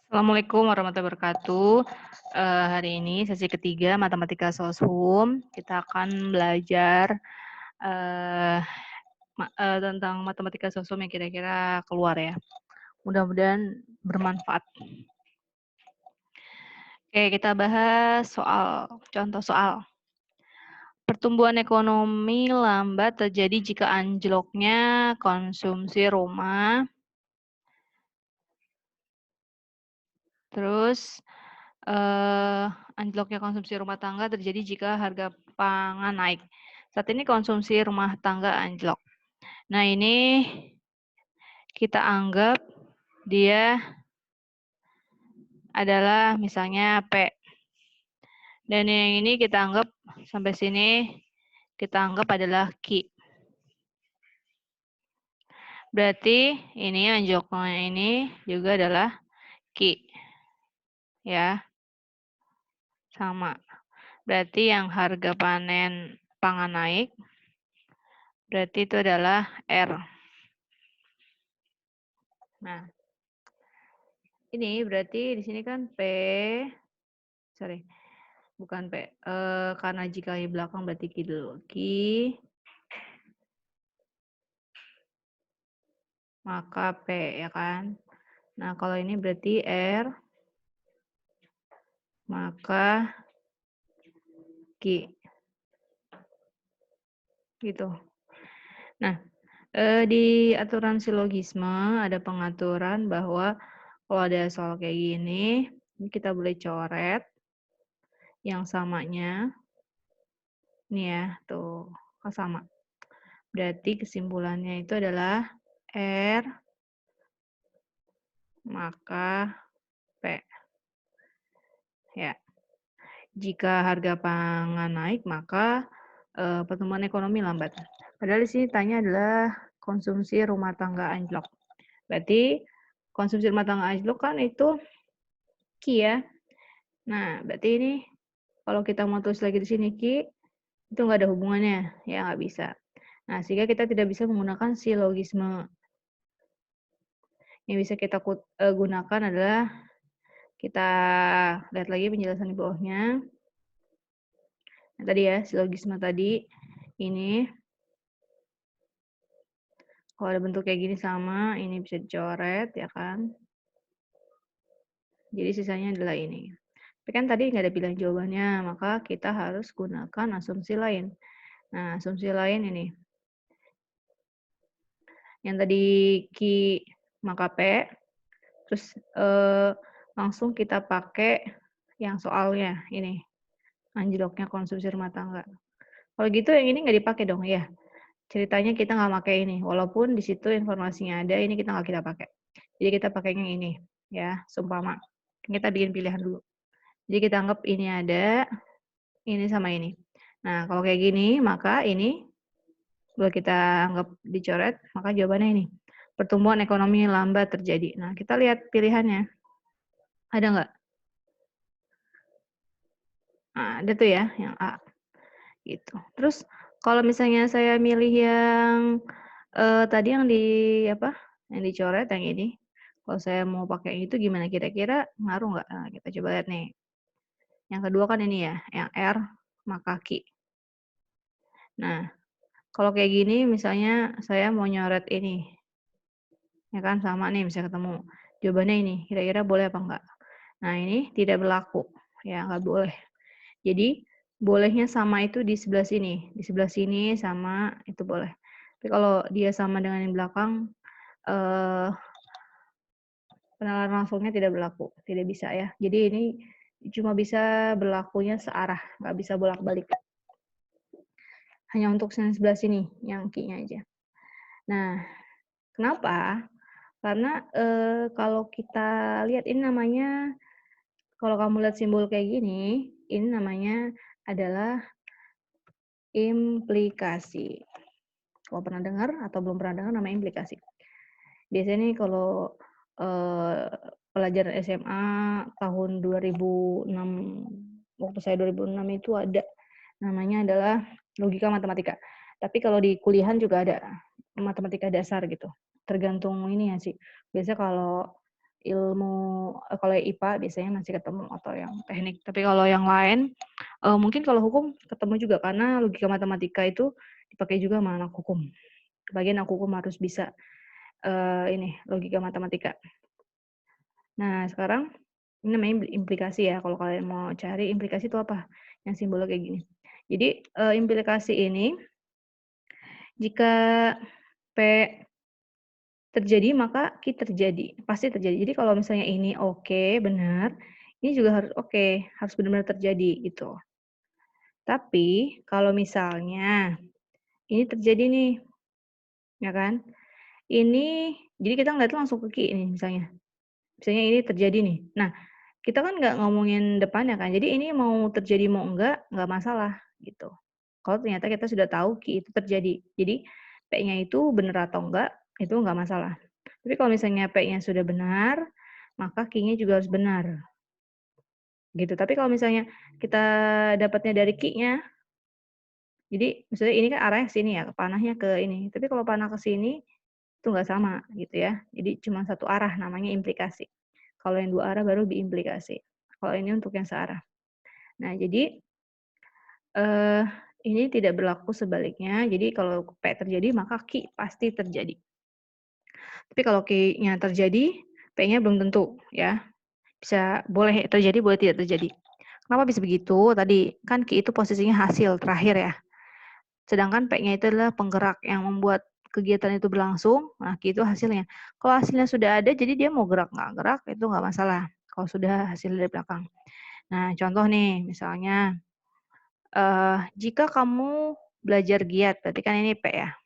Assalamualaikum warahmatullahi wabarakatuh. Hari ini sesi ketiga Matematika Soshum. Kita akan belajar tentang Matematika Soshum yang kira-kira keluar ya. Mudah-mudahan bermanfaat. Oke, kita bahas contoh soal. Pertumbuhan ekonomi lambat terjadi jika anjloknya konsumsi rumah. Terus anjloknya konsumsi rumah tangga terjadi jika harga pangan naik. Saat ini konsumsi rumah tangga anjlok. Nah, ini kita anggap dia adalah misalnya P. Dan yang ini kita anggap sampai sini kita anggap adalah Q. Berarti ini anjloknya ini juga adalah Q. Ya. Sama. Berarti yang harga panen pangan naik berarti itu adalah R. Nah, ini berarti di sini kan bukan P. Karena jika di belakang berarti Q dulu. Q, maka P, ya kan? Nah, kalau ini berarti R, maka Q. Gitu. Nah, di aturan silogisme ada pengaturan bahwa kalau ada soal kayak gini, ini kita boleh coret yang samanya. Ini ya, tuh, sama. Berarti kesimpulannya itu adalah R, maka P. Ya. Jika harga pangan naik, maka pertumbuhan ekonomi lambat. Padahal di sini tanya adalah konsumsi rumah tangga anjlok. Berarti konsumsi rumah tangga anjlok kan itu Q ya. Nah, berarti ini kalau kita mau tulis lagi di sini Q, itu nggak ada hubungannya. Ya, nggak bisa. Nah, sehingga kita tidak bisa menggunakan silogisme. Yang bisa kita gunakan adalah kita lihat lagi penjelasan di bawahnya. Nah, tadi ya, silogisme tadi ini kalau ada bentuk kayak gini sama, ini bisa dicoret ya kan. Jadi sisanya adalah ini. Tapi kan tadi nggak ada pilihan jawabannya, maka kita harus gunakan asumsi lain. Nah, asumsi lain ini. Yang tadi Q maka P, terus langsung kita pakai yang soalnya ini. Anjloknya konsumsi rumah tangga. Kalau gitu yang ini nggak dipakai dong ya. Ceritanya kita nggak pakai ini. Walaupun di situ informasinya ada, ini kita nggak kita pakai. Jadi kita pakainya ini. Ya, seumpama. Kita bikin pilihan dulu. Jadi kita anggap ini ada, ini sama ini. Nah, kalau kayak gini, maka ini boleh kita anggap dicoret, maka jawabannya ini. Pertumbuhan ekonomi lambat terjadi. Nah, kita lihat pilihannya. Ada nggak? Nah, ada tuh ya, yang A. Gitu. Terus, kalau misalnya saya milih yang tadi yang yang dicoret, yang ini. Kalau saya mau pakai itu gimana? Kira-kira ngaruh nggak? Nah, kita coba lihat nih. Yang kedua kan ini ya, yang R, maka Q. Nah, kalau kayak gini misalnya saya mau nyoret ini. Ya kan, sama nih bisa ketemu. Jawabannya ini, kira-kira boleh apa enggak? Nah, ini tidak berlaku. Ya, nggak boleh. Jadi, bolehnya sama itu di sebelah sini. Di sebelah sini sama itu boleh. Tapi kalau dia sama dengan yang belakang, penalaran langsungnya tidak berlaku. Tidak bisa ya. Jadi ini cuma bisa berlakunya searah. Nggak bisa bolak-balik. Hanya untuk yang sebelah sini, yang Q-nya aja. Nah, kenapa? Karena kalau kita lihat ini namanya, kalau kamu lihat simbol kayak gini, ini namanya adalah implikasi. Kalau pernah dengar atau belum pernah dengar namanya implikasi. Biasanya nih kalau pelajaran SMA tahun 2006, waktu saya 2006 itu ada namanya adalah logika matematika. Tapi kalau di kuliahan juga ada matematika dasar gitu. Tergantung ini ya sih. Biasanya kalau ilmu kalau IPA biasanya masih ketemu atau yang teknik. Tapi kalau yang lain, mungkin kalau hukum ketemu juga karena logika matematika itu dipakai juga sama anak hukum. Bagian anak hukum harus bisa, ini logika matematika. Nah, sekarang ini namanya implikasi ya, kalau kalian mau cari implikasi itu apa, yang simbolnya kayak gini. Jadi, implikasi ini jika P terjadi, maka Q terjadi, pasti terjadi. Jadi kalau misalnya ini oke, benar, ini juga harus oke, harus benar-benar terjadi gitu. Tapi kalau misalnya ini terjadi nih, ya kan, ini jadi kita ngeliatnya langsung ke Q nih misalnya. Misalnya ini terjadi nih. Nah, kita kan nggak ngomongin depannya kan, jadi ini mau terjadi mau nggak masalah gitu. Kalau ternyata kita sudah tahu Q itu terjadi. Jadi P-nya itu benar atau enggak, itu nggak masalah. Tapi kalau misalnya P-nya sudah benar, maka Q-nya juga harus benar. Gitu. Tapi kalau misalnya kita dapatnya dari Q-nya, jadi misalnya ini kan arahnya ke sini ya, panahnya ke ini. Tapi kalau panah ke sini, itu nggak sama gitu ya. Jadi cuma satu arah, namanya implikasi. Kalau yang dua arah baru biimplikasi. Kalau ini untuk yang searah. Nah, jadi eh, ini tidak berlaku sebaliknya. Jadi kalau P terjadi, maka Q pasti terjadi. Tapi kalau Q-nya terjadi, P-nya belum tentu ya. Bisa boleh terjadi, boleh tidak terjadi. Kenapa bisa begitu? Tadi kan Q itu posisinya hasil terakhir ya. Sedangkan P-nya itu adalah penggerak yang membuat kegiatan itu berlangsung. Nah, Q itu hasilnya. Kalau hasilnya sudah ada, jadi dia mau gerak nggak gerak itu nggak masalah. Kalau sudah hasil dari belakang. Nah, contoh nih, misalnya jika kamu belajar giat, berarti kan ini P ya.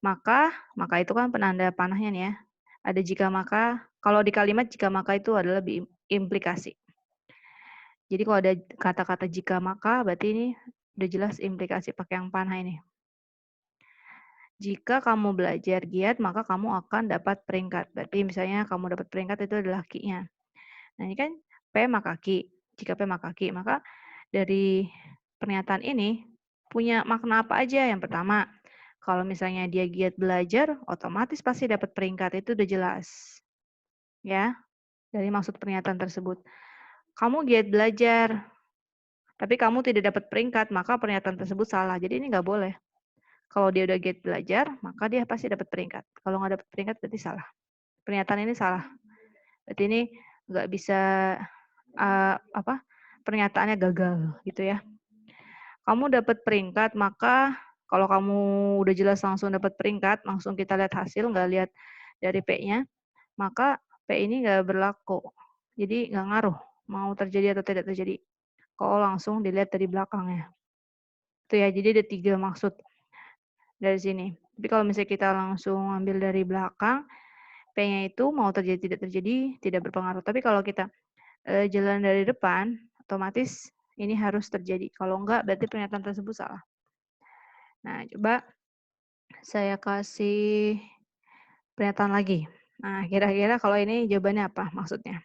Maka itu kan penanda panahnya nih ya. Ada jika maka, kalau di kalimat jika maka itu adalah implikasi. Jadi kalau ada kata-kata jika maka, berarti ini udah jelas implikasi pakai yang panah ini. Jika kamu belajar giat, maka kamu akan dapat peringkat. Berarti misalnya kamu dapat peringkat itu adalah Q-nya. Nah, ini kan P maka Q. Jika P maka Q, maka dari pernyataan ini punya makna apa aja? Yang pertama, kalau misalnya dia giat belajar, otomatis pasti dapat peringkat. Itu udah jelas. Ya, dari maksud pernyataan tersebut. Kamu giat belajar, tapi kamu tidak dapat peringkat, maka pernyataan tersebut salah. Jadi ini nggak boleh. Kalau dia udah giat belajar, maka dia pasti dapat peringkat. Kalau nggak dapat peringkat, berarti salah. Pernyataan ini salah. Berarti ini nggak bisa pernyataannya gagal gitu ya. Kamu dapat peringkat, maka kalau kamu udah jelas langsung dapat peringkat, langsung kita lihat hasil, nggak lihat dari P-nya, maka P ini nggak berlaku. Jadi nggak ngaruh mau terjadi atau tidak terjadi. Kalau langsung dilihat dari belakangnya. Itu ya, jadi ada 3 maksud dari sini. Tapi kalau misalnya kita langsung ambil dari belakang, P-nya itu mau terjadi tidak terjadi tidak berpengaruh. Tapi kalau kita jalan dari depan, otomatis ini harus terjadi. Kalau enggak, berarti pernyataan tersebut salah. Nah, coba saya kasih pernyataan lagi. Nah, kira-kira kalau ini jawabannya apa maksudnya?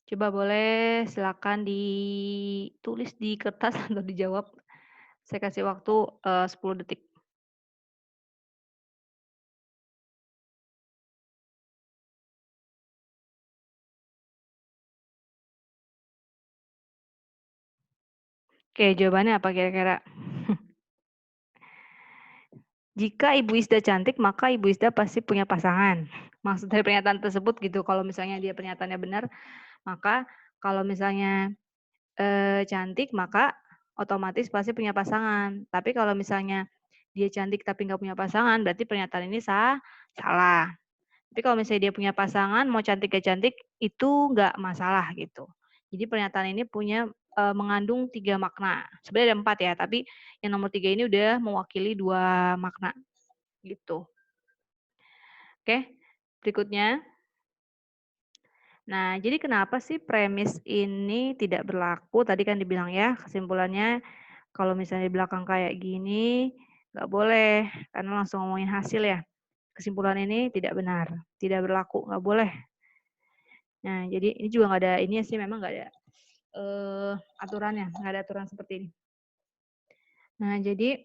Coba boleh silakan ditulis di kertas atau dijawab. Saya kasih waktu 10 detik. Oke, jawabannya apa kira-kira? Jika Ibu Isda cantik, maka Ibu Isda pasti punya pasangan. Maksud dari pernyataan tersebut gitu, kalau misalnya dia pernyataannya benar, maka kalau misalnya cantik, maka otomatis pasti punya pasangan. Tapi kalau misalnya dia cantik tapi nggak punya pasangan, berarti pernyataan ini salah. Tapi kalau misalnya dia punya pasangan, mau cantik gak cantik, itu nggak masalah gitu. Jadi pernyataan ini punya mengandung 3 makna. Sebenarnya ada 4 ya, tapi yang nomor 3 ini udah mewakili 2 makna gitu. Oke, berikutnya. Nah, jadi kenapa sih premis ini tidak berlaku? Tadi kan dibilang ya, kesimpulannya kalau misalnya di belakang kayak gini, nggak boleh, karena langsung ngomongin hasil ya. Kesimpulan ini tidak benar, tidak berlaku, nggak boleh. Nah, jadi ini juga nggak ada ini sih, memang nggak ada aturannya, nggak ada aturan seperti ini. Nah, jadi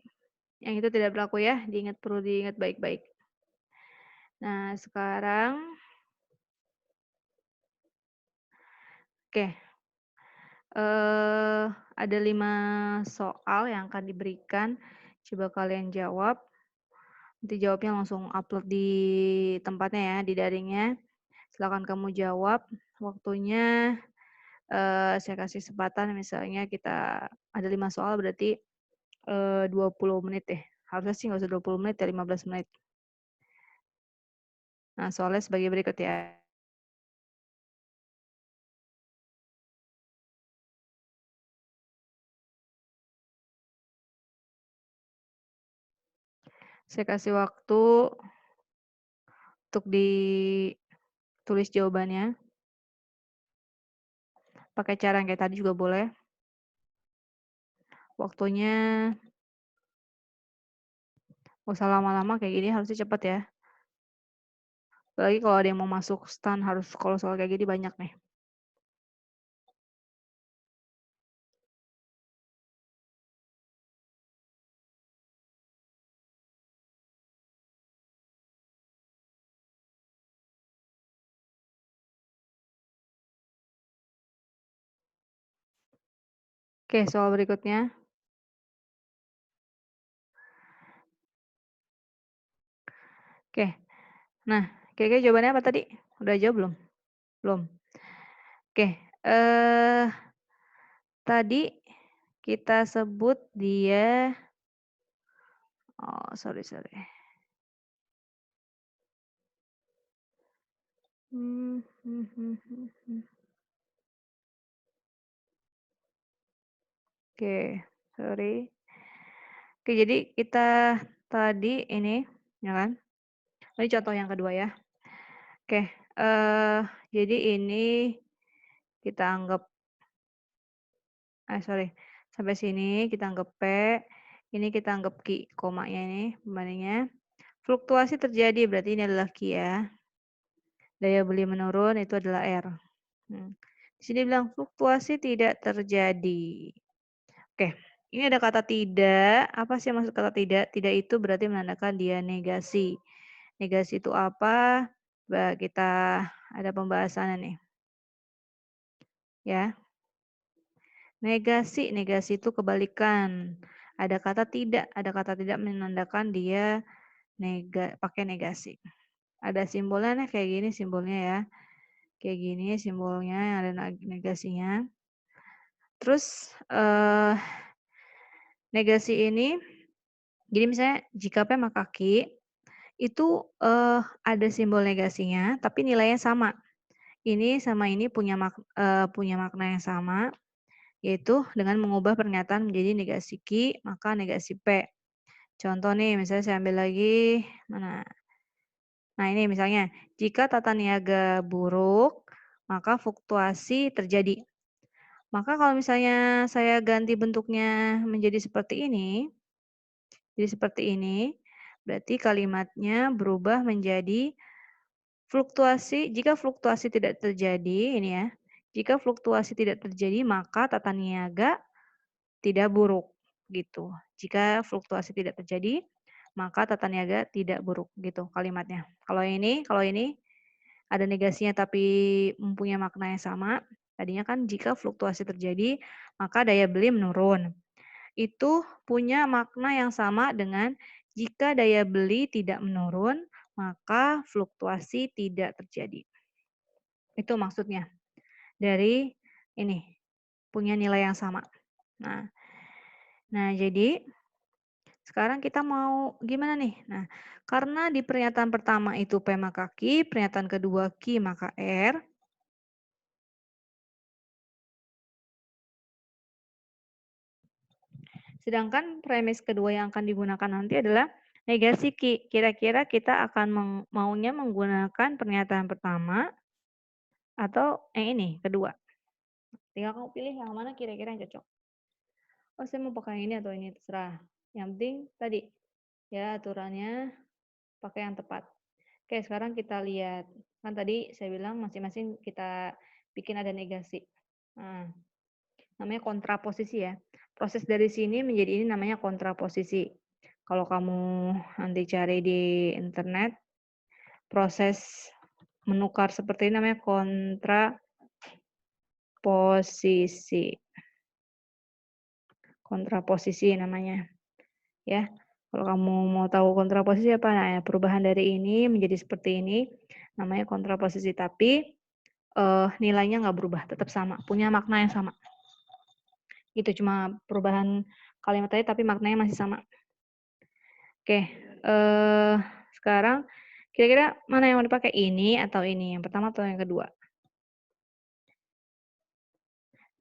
yang itu tidak berlaku ya, perlu diingat baik-baik. Nah, sekarang oke, ada 5 soal yang akan diberikan, coba kalian jawab, nanti jawabnya langsung upload di tempatnya ya, di daringnya. Silakan kamu jawab, waktunya, saya kasih kesempatan misalnya kita ada 5 soal berarti, 20 menit deh, harusnya sih nggak usah 20 menit ya, 15 menit. Nah, soalnya sebagai berikut ya. Saya kasih waktu untuk ditulis jawabannya, pakai cara yang kayak tadi juga boleh. Waktunya nggak usah lama-lama kayak gini harusnya cepet ya. Apalagi kalau ada yang mau masuk stan harus kalau soal kayak gini banyak nih. Oke, soal berikutnya. Oke. Nah, kira-kira jawabannya apa tadi? Udah jawab belum? Belum. Oke, tadi kita sebut dia oh, sorry sorry. Hmm, hmm, hmm, hmm, hmm. Oke, sorry. Oke, jadi kita tadi ini, ya kan? Ini contoh yang kedua ya. Oke, jadi ini kita anggap sorry, sampai sini kita anggap P, ini kita anggap Q, komanya ini pembandingnya. Fluktuasi terjadi, berarti ini adalah Q ya. Daya beli menurun, itu adalah R. Di sini bilang fluktuasi tidak terjadi. Oke, ini ada kata tidak. Apa sih maksud kata tidak? Tidak itu berarti menandakan dia negasi. Negasi itu apa? Coba kita ada pembahasannya nih. Ya. Negasi, negasi itu kebalikan. Ada kata tidak menandakan dia pakai negasi. Ada simbolnya nih kayak gini simbolnya ya. Kayak gini simbolnya yang ada negasinya. Terus negasi ini jadi misalnya jika P maka Q itu ada simbol negasinya tapi nilainya sama. Ini sama ini punya makna yang sama, yaitu dengan mengubah pernyataan menjadi negasi Q maka negasi P. Contoh nih, misalnya saya ambil lagi mana? Nah ini misalnya, jika tata niaga buruk, maka fluktuasi terjadi. Maka kalau misalnya saya ganti bentuknya menjadi seperti ini, berarti kalimatnya berubah menjadi jika fluktuasi tidak terjadi, ini ya, jika fluktuasi tidak terjadi maka tata niaga tidak buruk, gitu. Jika fluktuasi tidak terjadi, maka tata niaga tidak buruk, gitu kalimatnya. Kalau ini ada negasinya tapi mempunyai makna yang sama. Tadinya kan jika fluktuasi terjadi, maka daya beli menurun. Itu punya makna yang sama dengan jika daya beli tidak menurun, maka fluktuasi tidak terjadi. Itu maksudnya dari ini, punya nilai yang sama. Nah, jadi sekarang kita mau gimana nih? Nah, karena di pernyataan pertama itu P maka Q, pernyataan kedua Q maka R. Sedangkan premis kedua yang akan digunakan nanti adalah negasi Q. Kira-kira kita akan maunya menggunakan pernyataan pertama atau yang ini, kedua. Tinggal kamu pilih yang mana kira-kira yang cocok. Oh, saya mau pakai ini atau ini, terserah. Yang penting tadi, ya aturannya pakai yang tepat. Oke, sekarang kita lihat. Kan tadi saya bilang masing-masing kita bikin ada negasi. Nah, namanya kontraposisi ya. Proses dari sini menjadi ini namanya kontraposisi. Kalau kamu nanti cari di internet, proses menukar seperti ini namanya kontraposisi. Kontraposisi namanya, ya. Kalau kamu mau tahu kontraposisi apa, nah ya perubahan dari ini menjadi seperti ini, namanya kontraposisi. Tapi, nilainya nggak berubah, tetap sama, punya makna yang sama. Itu cuma perubahan kalimat tadi, tapi maknanya masih sama. Oke, sekarang kira-kira mana yang mau dipakai, ini atau ini? Yang pertama atau yang kedua?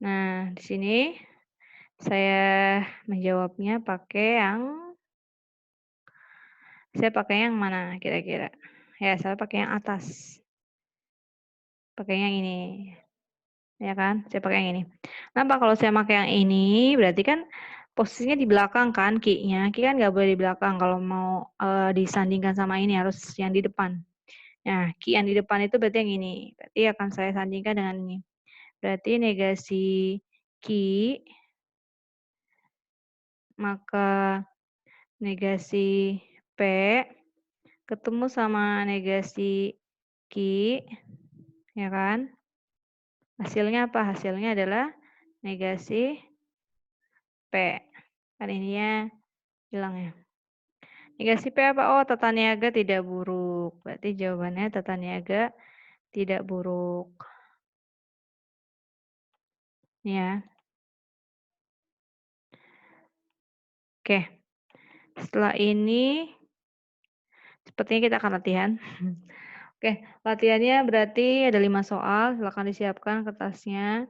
Nah, di sini saya menjawabnya saya pakai yang mana kira-kira? Ya, saya pakai yang atas. Pakai yang ini, ya kan? Saya pakai yang ini. Kenapa kalau saya pakai yang ini, berarti kan posisinya di belakang kan key-nya. Key kan nggak boleh di belakang kalau mau disandingkan sama ini, harus yang di depan. Nah, key yang di depan itu berarti yang ini. Berarti akan saya sandingkan dengan ini. Berarti negasi key, maka negasi P ketemu sama negasi Q, ya kan? Hasilnya apa? Hasilnya adalah negasi P. Kan ininya hilang ya. Negasi P apa? Oh, tata niaga tidak buruk. Berarti jawabannya tata niaga tidak buruk. Ya. Oke. Setelah ini, sepertinya kita akan latihan. Oke, latihannya berarti ada 5 soal. Silakan disiapkan kertasnya.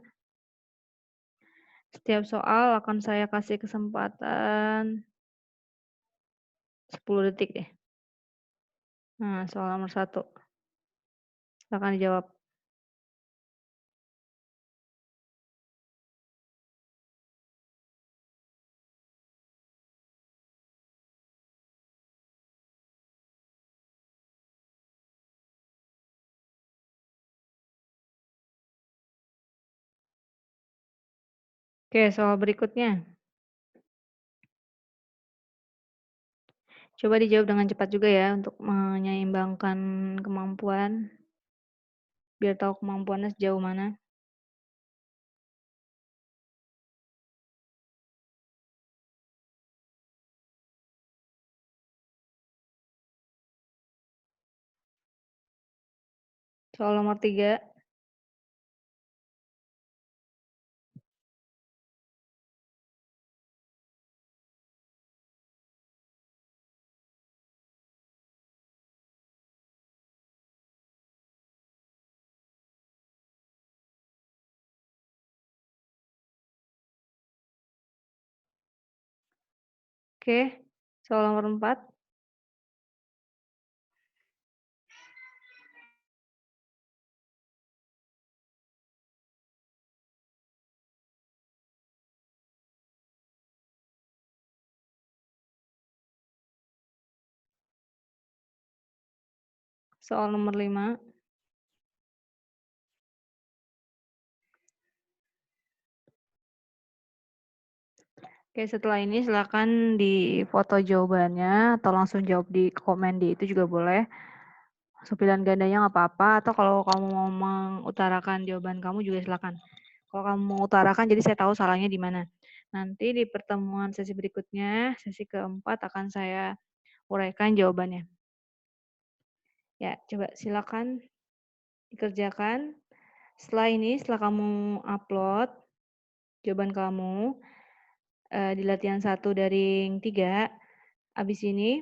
Setiap soal akan saya kasih kesempatan 10 detik deh. Nah, soal nomor 1. Silakan dijawab. Oke, soal berikutnya. Coba dijawab dengan cepat juga ya untuk menyeimbangkan kemampuan. Biar tahu kemampuannya sejauh mana. Soal nomor 3. Oke, soal nomor 4. Soal nomor 5. Oke, setelah ini silakan difoto jawabannya atau langsung jawab di komen di itu juga boleh. Langsung pilihan gandanya nggak apa-apa, atau kalau kamu mau mengutarakan jawaban kamu juga silakan. Kalau kamu mau utarakan, jadi saya tahu salahnya di mana. Nanti di pertemuan sesi berikutnya, sesi keempat akan saya uraikan jawabannya. Ya, coba silakan dikerjakan. Setelah ini, setelah kamu upload jawaban kamu di latihan 1 dari 3, habis ini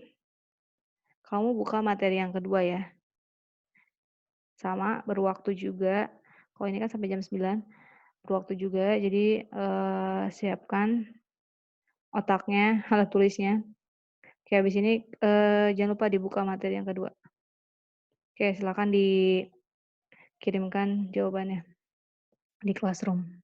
kamu buka materi yang kedua ya. Sama, berwaktu juga. Kalau ini kan sampai jam 9, berwaktu juga. Jadi siapkan otaknya, alat tulisnya. Oke, habis ini jangan lupa dibuka materi yang kedua. Oke, silakan dikirimkan jawabannya di Classroom.